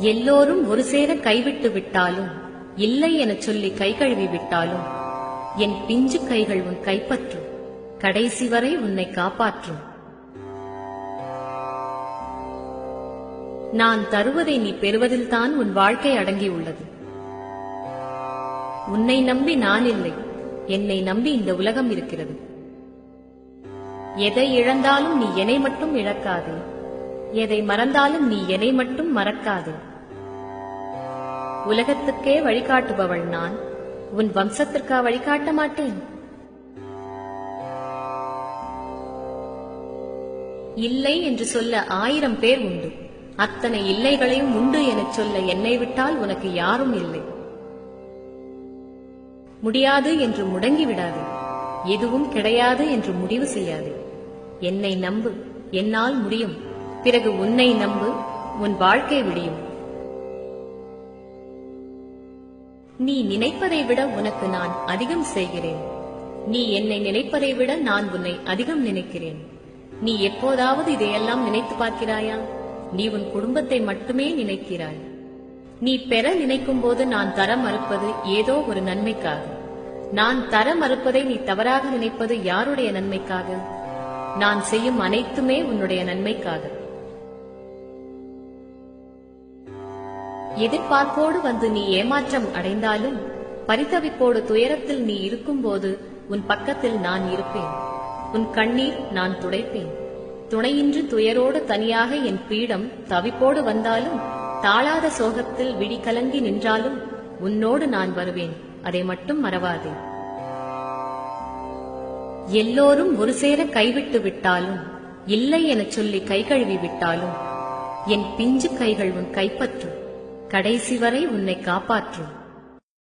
எல்லோரும் ஒரு சேர கைவிட்டு விட்டாலும், இல்லை எனச் சொல்லி கை கழுவி விட்டாலும், என் பிஞ்சு கைகள் உன் கைப்பற்றும், கடைசி வரை உன்னை காப்பாற்றும். நான் தருவதை நீ பெறுவதில்தான் உன் வாழ்க்கை அடங்கியுள்ளது. உன்னை நம்பி நான் இல்லை, என்னை நம்பி இந்த உலகம் இருக்கிறது. எதை இழந்தாலும் நீ என்னை மட்டும் இழக்காதே, எதை மறந்தாலும் நீ என்னை மட்டும் மறக்காதே. உலகத்துக்கே வழிகாட்டுபவள் நான், உன் வம்சத்திற்கா வழிகாட்ட மாட்டேன்? இல்லை என்று சொல்ல 1000 பேர் உண்டு. அத்தனை இல்லைகளையும் உண்டு எனச் சொல்ல என்னை விட்டால் உனக்கு யாரும் இல்லை. முடியாது என்று முடங்கிவிடாது, எதுவும் கிடையாது என்று முடிவு செய்யாது. என்னை நம்பு, என்னால் முடியும். பிறகு உன்னை நம்பு, உன் வாழ்க்கை விடியும். நீ நினைப்பதை விட உனக்கு நான் அதிகம் செய்கிறேன். நீ என்னை நினைப்பதை விட நான் உன்னை அதிகம் நினைக்கிறேன். நீ எப்போதாவது இதையெல்லாம் நினைத்து பார்க்கிறாயா? நீ உன் குடும்பத்தை மட்டுமே நினைக்கிறாய். நீ பெற நினைக்கும் போது நான் தர மறுப்பது ஏதோ ஒரு நன்மைக்காக. நான் தர மறுப்பதை நீ தவறாக நினைப்பது யாருடைய நன்மைக்காக? நான் செய்யும் அனைத்துமே உன்னுடைய நன்மைக்காக. எதிர்பார்ப்போடு வந்து நீ ஏமாற்றம் அடைந்தாலும், பரிதவிப்போடு துயரத்தில் நீ இருக்கும்போது உன் பக்கத்தில் நான் இருப்பேன். உன் கண்ணீர் நான் துடைப்பேன். துணையின்றி துயரோடு தனியாக என் பீடம் தவிப்போடு வந்தாலும், தாழாத சோகத்தில் விழி கலங்கி நின்றாலும் உன்னோடு நான் வருவேன். அதை மட்டும் மறவாதே. எல்லோரும் ஒரு சேர கைவிட்டு விட்டாலும், இல்லை எனச் சொல்லி கை கழுவி விட்டாலும், என் பிஞ்சு கைகள் உன் கைப்பற்றும், கடைசி வரை உன்னை காப்பாற்றும்.